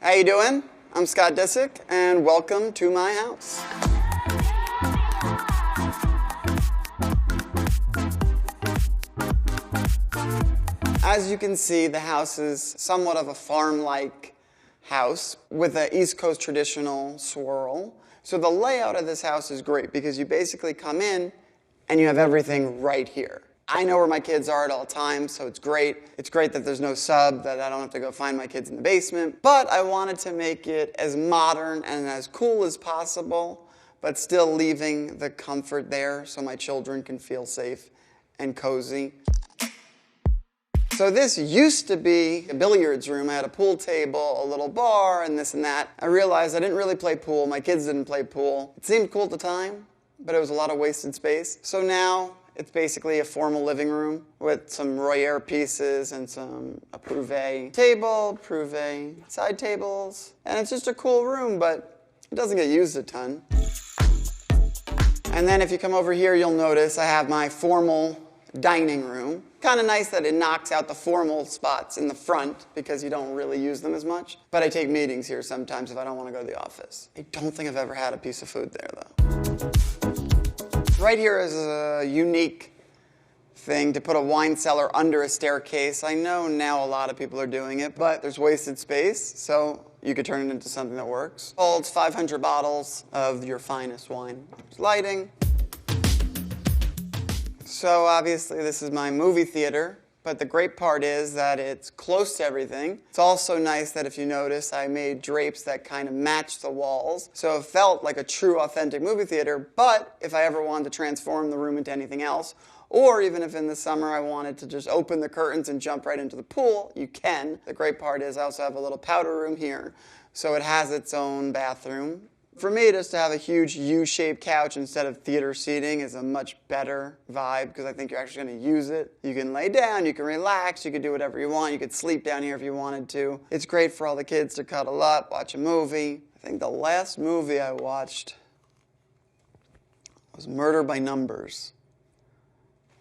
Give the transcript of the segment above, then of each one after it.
How you doing? I'm Scott Disick, and welcome to my house. As you can see, the house is somewhat of a farm-like house with an East Coast traditional swirl. So the layout of this house is great because you basically come in and you have everything right here. I know where my kids are at all times, so it's great. It's great that there's no sub, that I don't have to go find my kids in the basement. But I wanted to make it as modern and as cool as possible, but still leaving the comfort there so my children can feel safe and cozy. So this used to be a billiards room. I had a pool table, a little bar, and this and that. I realized I didn't really play pool. My kids didn't play pool. It seemed cool at the time, but it was a lot of wasted space. So now it's basically a formal living room with some Royer pieces and some Prouvé table, Prouvé side tables. And it's just a cool room, but it doesn't get used a ton. And then if you come over here, you'll notice I have my formal dining room. Kind of nice that it knocks out the formal spots in the front because you don't really use them as much. But I take meetings here sometimes if I don't want to go to the office. I don't think I've ever had a piece of food there, though. Right here is a unique thing to put a wine cellar under a staircase. I know now a lot of people are doing it, but there's wasted space, so you could turn it into something that works. Holds 500 bottles of your finest wine. There's lighting. So obviously this is my movie theater, but the great part is that it's close to everything. It's also nice that if you notice, I made drapes that kind of match the walls. So it felt like a true, authentic movie theater, but if I ever wanted to transform the room into anything else, or even if in the summer I wanted to just open the curtains and jump right into the pool, you can. The great part is I also have a little powder room here, so it has its own bathroom. For me, just to have a huge U-shaped couch instead of theater seating is a much better vibe because I think you're actually going to use it. You can lay down, you can relax, you can do whatever you want. You could sleep down here if you wanted to. It's great for all the kids to cuddle up, watch a movie. I think the last movie I watched was Murder by Numbers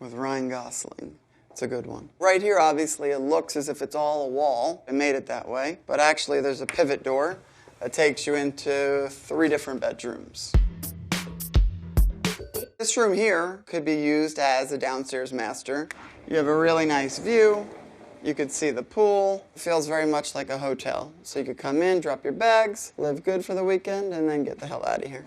with Ryan Gosling. It's a good one. Right here, obviously, it looks as if it's all a wall. I made it that way. But actually, there's a pivot door that takes you into 3 different bedrooms. This room here could be used as a downstairs master. You have a really nice view. You could see the pool. It feels very much like a hotel. So you could come in, drop your bags, live good for the weekend, and then get the hell out of here.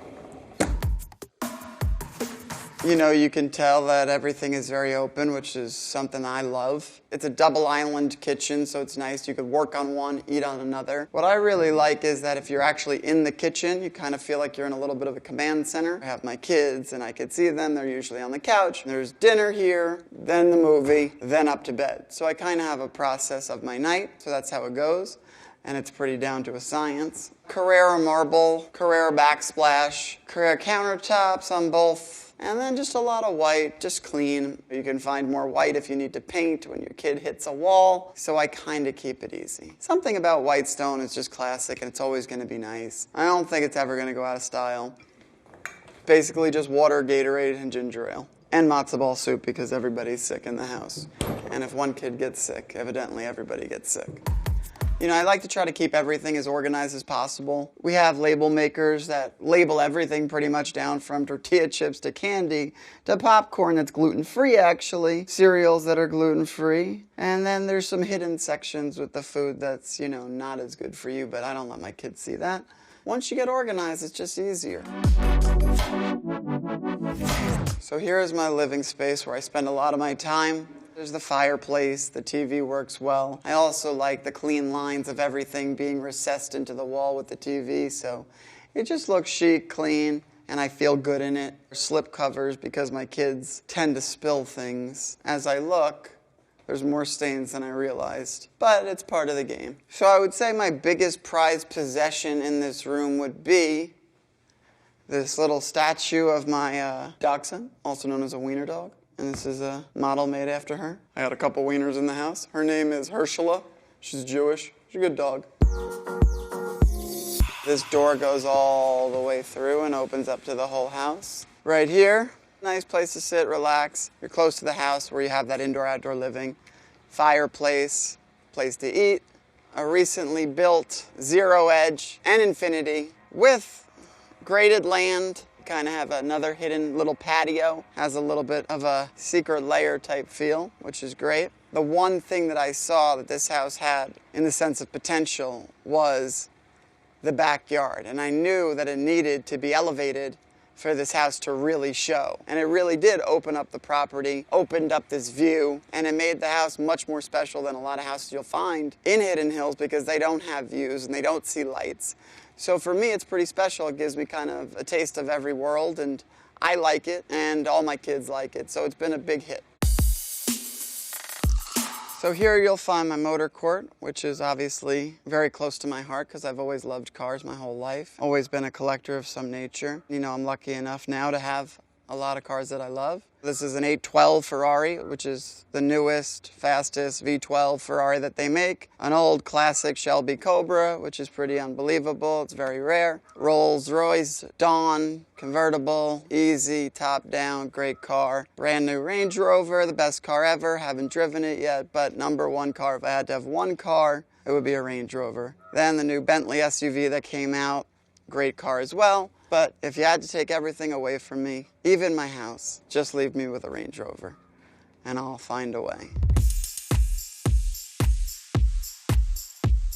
You know, you can tell that everything is very open, which is something I love. It's a double island kitchen, so it's nice. You could work on one, eat on another. What I really like is that if you're actually in the kitchen, you kind of feel like you're in a little bit of a command center. I have my kids, and I could see them. They're usually on the couch. There's dinner here, then the movie, then up to bed. So I kind of have a process of my night, so that's how it goes. And it's pretty down to a science. Carrara marble, Carrara backsplash, Carrara countertops on both. And then just a lot of white, just clean. You can find more white if you need to paint when your kid hits a wall. So I kind of keep it easy. Something about white stone is just classic and it's always going to be nice. I don't think it's ever going to go out of style. Basically just water, Gatorade, and ginger ale. And matzo ball soup because everybody's sick in the house. And if one kid gets sick, evidently everybody gets sick. You know, I like to try to keep everything as organized as possible. We have label makers that label everything pretty much down from tortilla chips to candy to popcorn that's gluten-free, actually, cereals that are gluten-free. And then there's some hidden sections with the food that's, you know, not as good for you, but I don't let my kids see that. Once you get organized, it's just easier. So here is my living space where I spend a lot of my time. There's the fireplace, the TV works well. I also like the clean lines of everything being recessed into the wall with the TV, so it just looks chic, clean, and I feel good in it. Slip covers because my kids tend to spill things. As I look, there's more stains than I realized, but it's part of the game. So I would say my biggest prized possession in this room would be this little statue of my dachshund, also known as a wiener dog. And this is a model made after her. I got a couple wieners in the house. Her name is Herschela. She's Jewish. She's a good dog. This door goes all the way through and opens up to the whole house. Right here, nice place to sit, relax. You're close to the house where you have that indoor-outdoor living. Fireplace, place to eat. a recently built Zero Edge and Infinity with graded land. Kind of have another hidden little patio. Has a little bit of a secret layer type feel, which is great. The one thing that I saw that this house had in the sense of potential was the backyard. And I knew that it needed to be elevated for this house to really show. And it really did open up the property, opened up this view, and it made the house much more special than a lot of houses you'll find in Hidden Hills because they don't have views and they don't see lights. So for me, it's pretty special. It gives me kind of a taste of every world, and I like it, and all my kids like it. So it's been a big hit. So here you'll find my motor court, which is obviously very close to my heart because I've always loved cars my whole life. Always been a collector of some nature. You know, I'm lucky enough now to have a lot of cars that I love. This is an 812 Ferrari, which is the newest, fastest V12 Ferrari that they make. An old classic Shelby Cobra, which is pretty unbelievable. It's very rare. Rolls-Royce Dawn, convertible, easy, top down, great car. Brand new Range Rover, the best car ever. Haven't driven it yet, but number one car. If I had to have one car, it would be a Range Rover. Then the new Bentley SUV that came out, great car as well. But if you had to take everything away from me, even my house, just leave me with a Range Rover, and I'll find a way.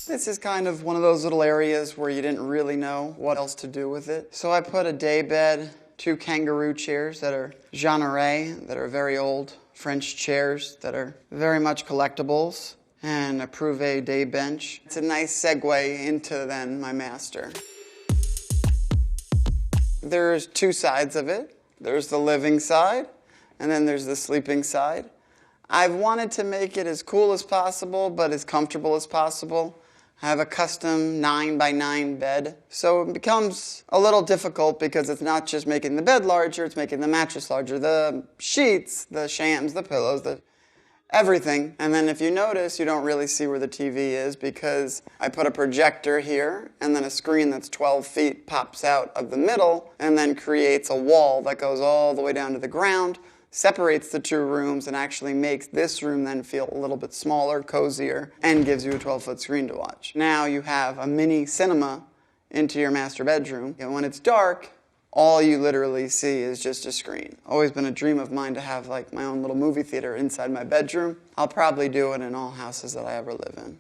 This is kind of one of those little areas where you didn't really know what else to do with it. So I put a day bed, 2 kangaroo chairs that are genre, that are very old French chairs that are very much collectibles, and a Prouvé day bench. It's a nice segue into then my master. There's 2 sides of it. There's the living side, and then there's the sleeping side. I've wanted to make it as cool as possible, but as comfortable as possible. I have a custom 9x9 bed, so it becomes a little difficult because it's not just making the bed larger, it's making the mattress larger, the sheets, the shams, the pillows, everything. And then if you notice, you don't really see where the TV is because I put a projector here and then a screen that's 12 feet pops out of the middle and then creates a wall that goes all the way down to the ground, separates the 2 rooms, and actually makes this room then feel a little bit smaller, cozier, and gives you a 12-foot screen to watch. Now you have a mini cinema into your master bedroom, and when it's dark, all you literally see is just a screen. Always been a dream of mine to have like my own little movie theater inside my bedroom. I'll probably do it in all houses that I ever live in.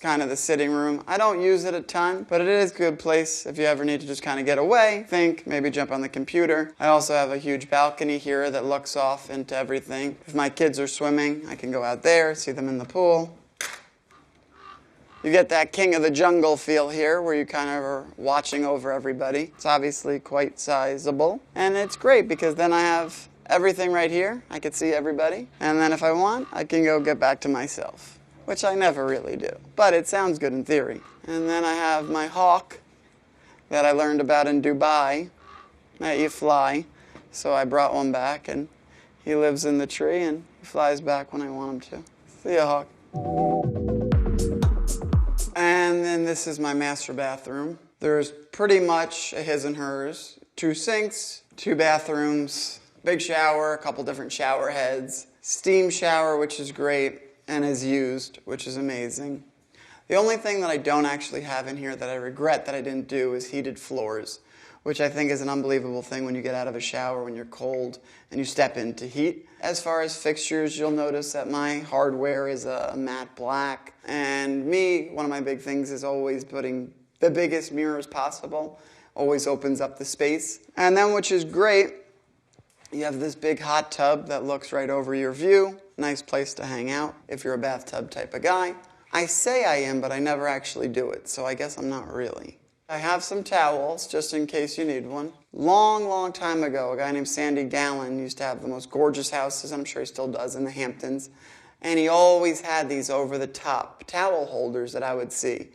Kind of the sitting room. I don't use it a ton, but it is a good place if you ever need to just kind of get away, think, maybe jump on the computer. I also have a huge balcony here that looks off into everything. If my kids are swimming, I can go out there, see them in the pool. You get that king of the jungle feel here where you kind of are watching over everybody. It's obviously quite sizable. And it's great because then I have everything right here. I can see everybody. And then if I want, I can go get back to myself, which I never really do. But it sounds good in theory. And then I have my hawk that I learned about in Dubai, that you fly. So I brought one back, and he lives in the tree, and he flies back when I want him to. See ya, hawk. And then this is my master bathroom. There's pretty much a his and hers. 2 sinks, 2 bathrooms, big shower, a couple different shower heads, steam shower, which is great and is used, which is amazing. The only thing that I don't actually have in here that I regret that I didn't do is heated floors, which I think is an unbelievable thing when you get out of a shower when you're cold and you step into heat. As far as fixtures, you'll notice that my hardware is a matte black. And one of my big things is always putting the biggest mirrors possible. Always opens up the space. And then, which is great, you have this big hot tub that looks right over your view. Nice place to hang out if you're a bathtub type of guy. I say I am, but I never actually do it, so I guess I'm not really. I have some towels, just in case you need one. Long time ago, a guy named Sandy Gallen used to have the most gorgeous houses, I'm sure he still does, in the Hamptons. And he always had these over-the-top towel holders that I would see.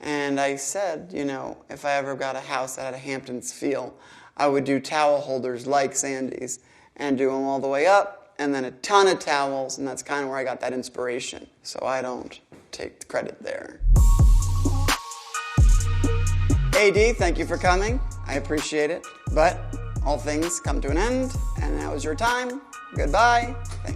And I said, you know, if I ever got a house that had a Hamptons feel, I would do towel holders like Sandy's and do them all the way up, and then a ton of towels, and that's kind of where I got that inspiration. So I don't take the credit there. AD, thank you for coming. I appreciate it. But all things come to an end, and now is your time. Goodbye. Thank you.